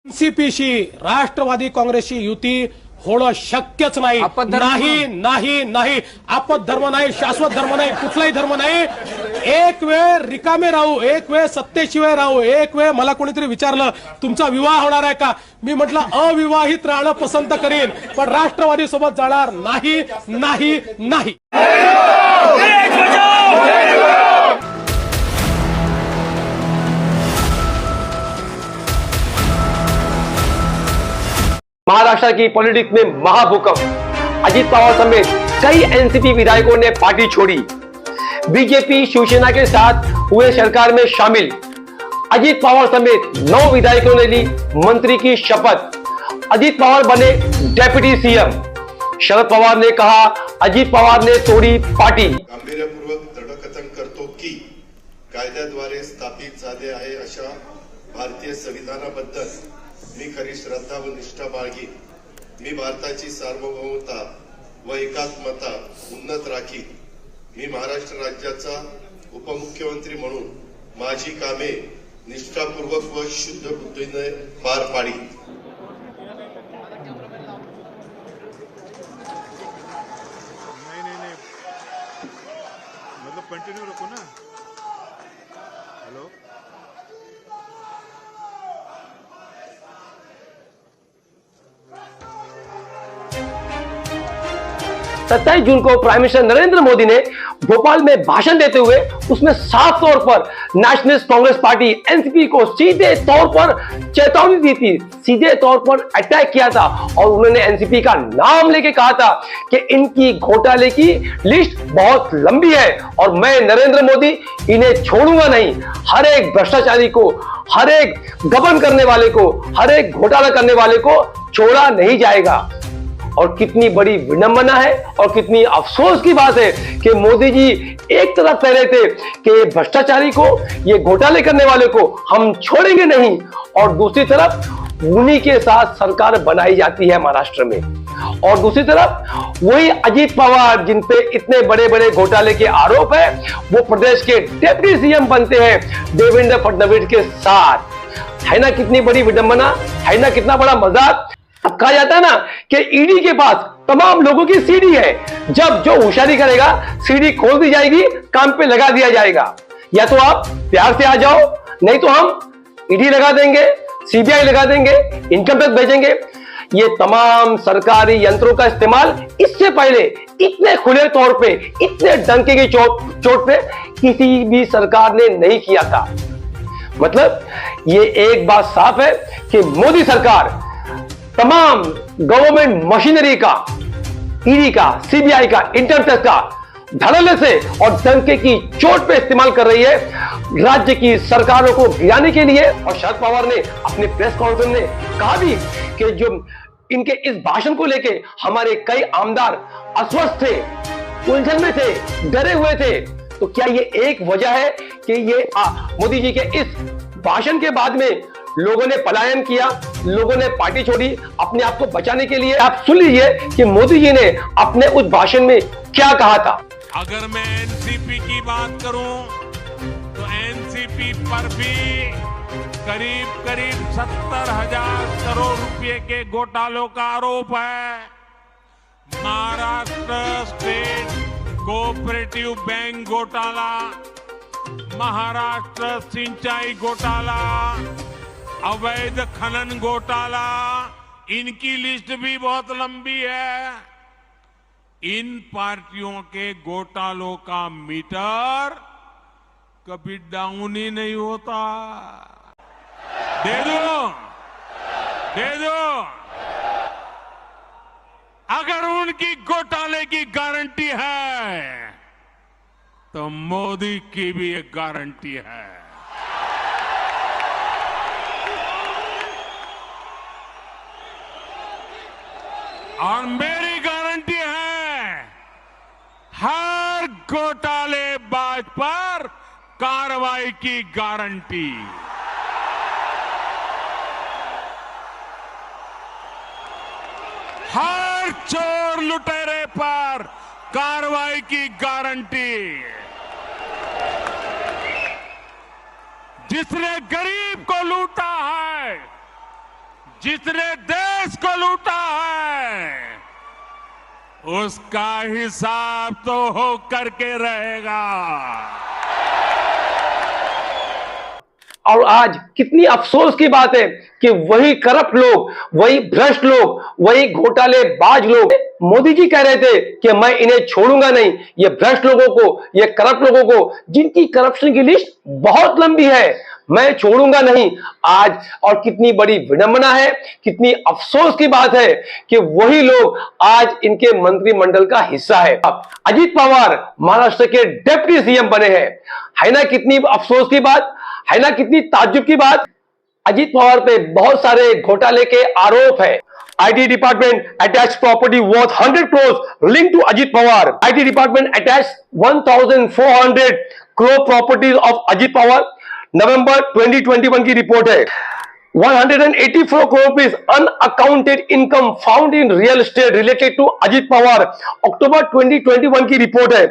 एनसीपीशी राष्ट्रवादी काँग्रेसची युती होणं शक्यच नाही. नाही नाही नाही. आपत धर्म नाही, शाश्वत धर्म नाही, कुठलाही धर्म नाही. एक वेळ रिकामे राहू, एक वेळ सत्तेशिवाय राहू, एक वेळ मला कोणीतरी विचारलं तुमचा विवाह होणार आहे का, मी म्हटलं अविवाहित राहणं पसंत करेन, पण राष्ट्रवादी सोबत जाणार नाही नाही नाही. महाराष्ट्र की पॉलिटिक्स में महाभूकंप। अजीत पवार समेत कई एनसीपी विधायकों ने पार्टी छोड़ी, बीजेपी शिवसेना के साथ हुए सरकार में शामिल। अजीत पवार समेत 9 विधायकों ने ली मंत्री की शपथ। अजीत पवार बने डेप्यूटी सीएम। शरद पवार ने कहा अजीत पवार ने तोड़ी पार्टी। गांभीर्यपूर्वक दृढकथन करतो की कायद्याद्वारे स्थापित झाले आहे अशा भारतीय संविधानाबद्दल मी खरी श्रद्धा व निष्ठा बाळगीन. मी भारताची सार्वभौमता व एकात्मता उन्नत राखीन. मी महाराष्ट्र राज्याचा उपमुख्यमंत्री म्हणून माझी कामे निष्ठापूर्वक व शुद्ध बुद्धीने पार पाडीन. नहीं मतलब कंटिन्यू रखो ना. हेलो 27 जून को प्राइम मिनिस्टर नरेंद्र मोदी ने भोपाल में भाषण देते हुए उसमें साफ तौर पर नेशनलिस्ट कांग्रेस पार्टी एनसीपी को सीधे तौर पर चेतावनी दी थी, सीधे तौर पर अटैक किया था और उन्होंने एनसीपी का नाम लेके कहा था कि इनकी घोटाले की लिस्ट बहुत लंबी है और मैं नरेंद्र मोदी इन्हें छोड़ूंगा नहीं। हर एक भ्रष्टाचारी को, हर एक गबन करने वाले को, हर एक घोटाला करने वाले को छोड़ा नहीं जाएगा। और कितनी बड़ी विडंबना है और कितनी अफसोस की बात है कि मोदी जी एक तरफ कह रहे थे कि भ्रष्टाचारी को, ये घोटाले करने वाले को हम छोड़ेंगे नहीं, और दूसरी तरफ उन्हीं के साथ सरकार बनाई जाती है महाराष्ट्र में। और दूसरी तरफ वही अजीत पवार जिन पे इतने बड़े बड़े घोटाले के आरोप है, वो प्रदेश के डिप्टी सीएम बनते हैं देवेंद्र फडणवीस के साथ। है ना कितनी बड़ी विडंबना, है ना कितना बड़ा मजाक। अब कहा जाता है ना कि ईडी के पास तमाम लोगों की सीडी है, जब जो होशियारी करेगा सीडी खोल दी जाएगी, काम पे लगा दिया जाएगा। या तो आप प्यार से आ जाओ, नहीं तो हम ईडी लगा देंगे, सीबीआई लगा देंगे, इनकम टैक्स भेजेंगे। ये तमाम सरकारी यंत्रों का इस्तेमाल इससे पहले इतने खुले तौर पे, इतने डंके की चोट पे किसी भी सरकार ने नहीं किया था। मतलब ये एक बात साफ है कि मोदी सरकार तमाम गवर्नमेंट मशीनरी का, ईडी का, सीबीआई का, इनकम टैक्स का धड़ल्ले से और डंके की चोट पे इस्तेमाल कर रही है राज्य की सरकारों को गिराने के लिए। और शरद पवार ने अपने प्रेस कॉन्फ्रेंस में कहा भी कि जो इनके इस भाषण को लेके हमारे कई आमदार अस्वस्थ थे, उलझन में थे, डरे हुए थे। तो क्या ये एक वजह है कि ये मोदी जी के इस भाषण के बाद में लोगों ने पलायन किया, लोगों ने पार्टी छोड़ी अपने आप को बचाने के लिए? आप सुन लीजिए कि मोदी जी ने अपने उस भाषण में क्या कहा था। अगर मैं एनसीपी की बात करूं तो एनसीपी पर भी करीब करीब 70,000 करोड़ रुपए के घोटालों का आरोप है। महाराष्ट्र स्टेट कोऑपरेटिव बैंक घोटाला, महाराष्ट्र सिंचाई घोटाला, अवैध खनन घोटाला, इनकी लिस्ट भी बहुत लंबी है। इन पार्टियों के घोटालों का मीटर कभी डाउन ही नहीं होता। दे दो, दे दो। अगर उनकी घोटाले की गारंटी है तो मोदी की भी एक गारंटी है। और मेरी गारंटी है हर घोटालेबाज पर कार्रवाई की गारंटी। हर चोर लुटेरे पर कार्रवाई की गारंटी। जिसने गरीब को लूटा है जिसने देश को लूटा है उसका हिसाब तो हो करके रहेगा। और आज कितनी अफसोस की बात है कि वही करप्ट लोग, वही भ्रष्ट लोग, वही घोटालेबाज लोग मोदी जी कह रहे थे कि मैं इन्हें छोड़ूंगा नहीं, ये भ्रष्ट लोगों को, ये करप्ट लोगों को, जिनकी करप्शन की लिस्ट बहुत लंबी है, मैं छोड़ूंगा नहीं। आज और कितनी बड़ी विडंबना है, कितनी अफसोस की बात है कि वही लोग आज इनके मंत्रिमंडल का हिस्सा है। अजीत पवार महाराष्ट्र के डिप्टी सीएम बने हैं, है ना कितनी अफसोस की बात, है ना कितनी ताज्जुब की बात। अजीत पवार पे बहुत सारे घोटाले के आरोप है। IT department attached property worth 100 crores linked to Ajit Pawar. IT department attached 1,400 crore properties of Ajit Pawar. नवंबर 2021 की रिपोर्ट है। 184 crore rupees unaccounted income found in real estate related to Ajit Pawar. अक्टूबर 2021 की report है।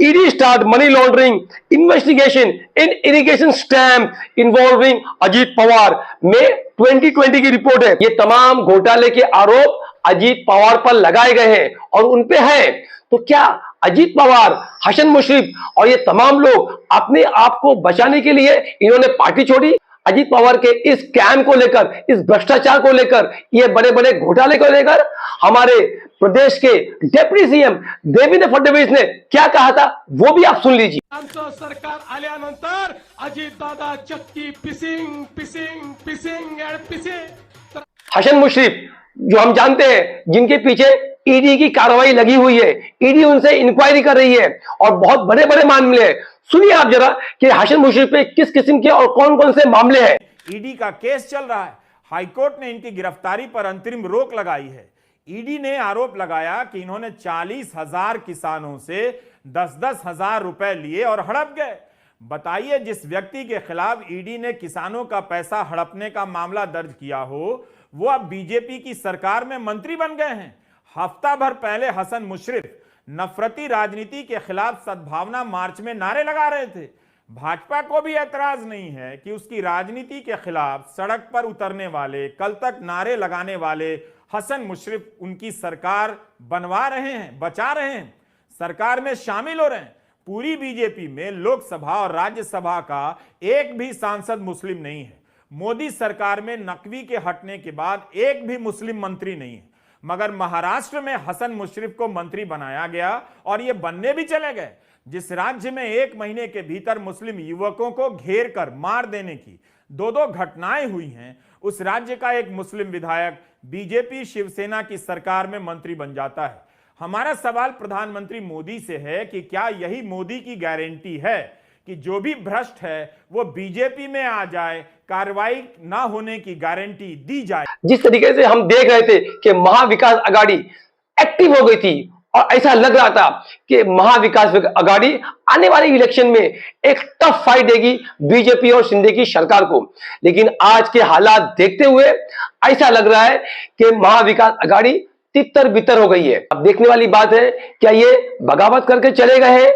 ED start money laundering investigation in irrigation scam involving Ajit Pawar. मई 2020 की report है। ये तमाम घोटाले के आरोप अजीत पवार पर लगाए गए हैं और उन पे है। तो क्या अजीत पवार, हसन मुश्रीफ और ये तमाम लोग अपने आप को बचाने के लिए इन्होंने पार्टी छोड़ी? अजीत पवार के इस स्कैम को लेकर, इस भ्रष्टाचार को लेकर, ये बड़े बड़े घोटाले को लेकर हमारे प्रदेश के डिप्टी सीएम देवेंद्र फडणवीस ने क्या कहा था वो भी आप सुन लीजिए। आमचं सरकार आल्यानंतर अजितदादा चक्की पिसिंग पिसिंग पिसिंग एंड पिसिंग। हसन मुश्रीफ जो हम जानते हैं, जिनके पीछे ईडी की कार्रवाई लगी हुई है, ईडी उनसे इंक्वायरी कर रही है और बहुत बड़े बड़े मामले हैं। सुनिए आप जरा कि हसन मुश्रीफ पे किस किस्म के और कौन कौन से मामले हैं। ईडी का केस चल रहा है। हाईकोर्ट ने इनकी गिरफ्तारी पर अंतरिम रोक लगाई है। ईडी ने आरोप लगाया कि इन्होंने 40,000 किसानों से 10-10 हजार रुपए लिए और हड़प गए। बताइए, जिस व्यक्ति के खिलाफ ईडी ने किसानों का पैसा हड़पने का मामला दर्ज किया हो, वो अब बीजेपी की सरकार में मंत्री बन गए हैं। हफ्ता भर पहले हसन मुश्रीफ नफरती राजनीति के खिलाफ सद्भावना मार्च में नारे लगा रहे थे। भाजपा को भी ऐतराज नहीं है कि उसकी राजनीति के खिलाफ सड़क पर उतरने वाले, कल तक नारे लगाने वाले हसन मुश्रीफ उनकी सरकार बनवा रहे हैं, बचा रहे हैं, सरकार में शामिल हो रहे हैं। पूरी बीजेपी में लोकसभा और राज्यसभा का एक भी सांसद मुस्लिम नहीं है। मोदी सरकार में नकवी के हटने के बाद एक भी मुस्लिम मंत्री नहीं है, मगर महाराष्ट्र में हसन मुश्रीफ को मंत्री बनाया गया और ये बनने भी चले गए। जिस राज्य में 1 महीने के भीतर मुस्लिम युवकों को घेर कर मार देने की 2-2 घटनाएं हुई हैं, उस राज्य का एक मुस्लिम विधायक बीजेपी शिवसेना की सरकार में मंत्री बन जाता है। हमारा सवाल प्रधानमंत्री मोदी से है कि क्या यही मोदी की गारंटी है कि जो भी भ्रष्ट है वो बीजेपी में आ जाए, कार्रवाई ना होने की गारंटी दी जाए? जिस तरीके से हम देख रहे थे कि महाविकास आघाड़ी एक्टिव हो गई थी और ऐसा लग रहा था कि महाविकास आघाड़ी आने वाले इलेक्शन में एक टफ फाइट देगी बीजेपी और शिंदे की सरकार को, लेकिन आज के हालात देखते हुए ऐसा लग रहा है कि महाविकास आघाड़ी तितर बितर हो गई है। अब देखने वाली बात है, क्या ये बगावत करके चले गए हैं,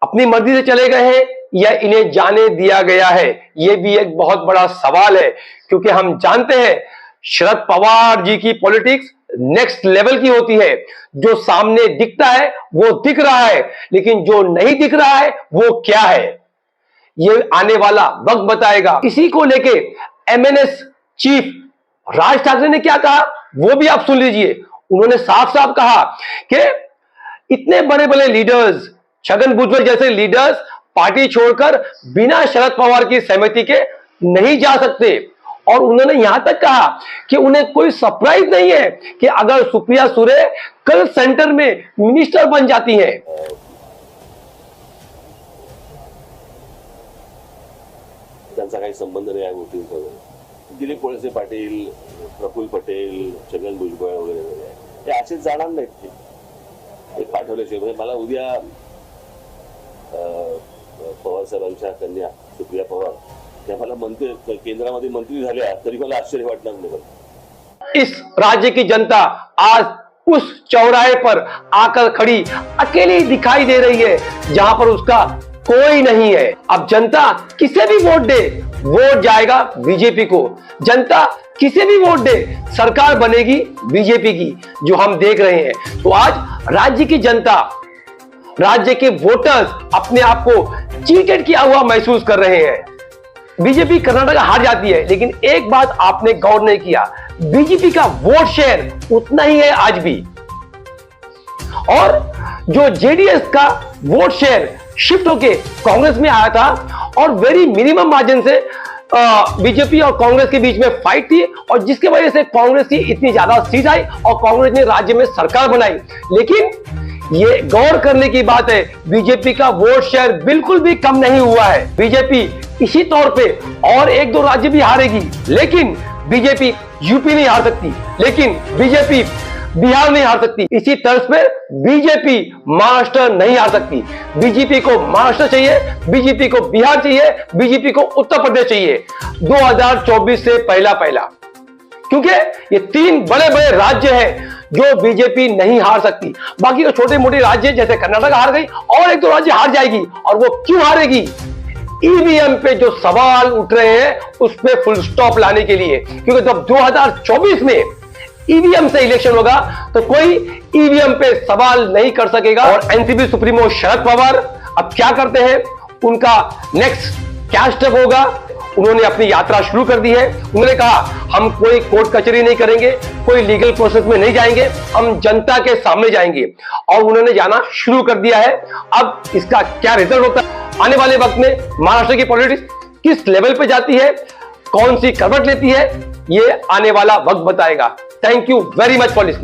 अपनी मर्जी से चले गए हैं, या इन्हें जाने दिया गया है? यह भी एक बहुत बड़ा सवाल है, क्योंकि हम जानते हैं शरद पवार जी की पॉलिटिक्स नेक्स्ट लेवल की होती है। जो सामने दिखता है वो दिख रहा है, लेकिन जो नहीं दिख रहा है वो क्या है, ये आने वाला वक्त बताएगा। इसी को लेके MNS चीफ राज ठाकरे ने क्या कहा वो भी आप सुन लीजिए। उन्होंने साफ साफ कहा कि इतने बड़े बड़े लीडर्स, छगन भुजबल जैसे लीडर्स पार्टी छोड़कर बिना शरद पवार की सहमति के नहीं जा सकते। और उन्होंने यहां तक कहा कि उन्हें कोई सरप्राइज नहीं है कि अगर सुप्रिया सुळे कल सेंटर में मिनिस्टर बन जाती हैं। त्यांचा काही संबंध नाही आहे गोष्टींसोबत। दिलीप वळसे पाटील, प्रफुल्ल पटेल, छगन भुजबळ वगैरे हे असेच जाणार नाहीत ते पाठवल्याशिवाय। मला उद्या पवार साहेबांच्या कन्या सुप्रिया पवार त्या मला मंत्री, केंद्रामध्ये मंत्री झाल्या तरी मला आश्चर्य वाटणार नाही। इस राज्य की जनता आज उस चौराहे पर आकर खड़ी अकेली दिखाई दे रही है जहां पर उसका कोई नहीं है। अब जनता किसे भी वोट दे, वोट जाएगा बीजेपी को। जनता किसे भी वोट दे, सरकार बनेगी बीजेपी की, जो हम देख रहे हैं। तो आज राज्य की जनता, राज्य के वोटर्स अपने आप को चीटेड किया हुआ महसूस कर रहे हैं। बीजेपी कर्नाटक हार जाती है, लेकिन एक बात आपने गौर नहीं किया, बीजेपी का वोट शेयर उतना ही है आज भी, और जो जेडीएस का वोट शेयर शिफ्ट होके कांग्रेस में आया था, और वेरी मिनिमम मार्जिन से बीजेपी और कांग्रेस के बीच में फाइट थी, और जिसके वजह से कांग्रेस की इतनी ज्यादा सीट आई और कांग्रेस ने राज्य में सरकार बनाई। लेकिन ये गौर करने की बात है, बीजेपी का वोट शेयर बिल्कुल भी कम नहीं हुआ है। बीजेपी इसी तौर पे और एक दो राज्य भी हारेगी, लेकिन बीजेपी यूपी नहीं हार सकती, लेकिन बीजेपी बिहार नहीं हार सकती। इसी तर्ज पे बीजेपी महाराष्ट्र नहीं हार सकती। बीजेपी को महाराष्ट्र चाहिए, बीजेपी को बिहार चाहिए, बीजेपी को उत्तर प्रदेश चाहिए 2024 से पहला, क्योंकि ये तीन बड़े बड़े राज्य हैं जो बीजेपी नहीं हार सकती। बाकी के छोटे मोटे राज्य जैसे कर्नाटक हार गई, और एक दो राज्य हार जाएगी। और वो क्यों हारेगी? ईवीएम पे जो सवाल उठ रहे हैं उस पे फुल स्टॉप लाने के लिए, क्योंकि जब 2024 में ईवीएम से इलेक्शन होगा तो कोई ईवीएम पे सवाल नहीं कर सकेगा। और एनसीपी सुप्रीमो शरद पवार अब क्या करते हैं, उनका नेक्स्ट क्या स्टेप होगा? उन्होंने अपनी यात्रा शुरू कर दी है। उन्होंने कहा हम कोई कोर्ट कचहरी नहीं करेंगे, कोई लीगल प्रोसेस में नहीं जाएंगे, हम जनता के सामने जाएंगे, और उन्होंने जाना शुरू कर दिया है। अब इसका क्या रिजल्ट होता है, आने वाले वक्त में महाराष्ट्र की पॉलिटिक्स किस लेवल पे जाती है, कौन सी करवट लेती है, ये आने वाला वक्त बताएगा। Thank you very much for listening.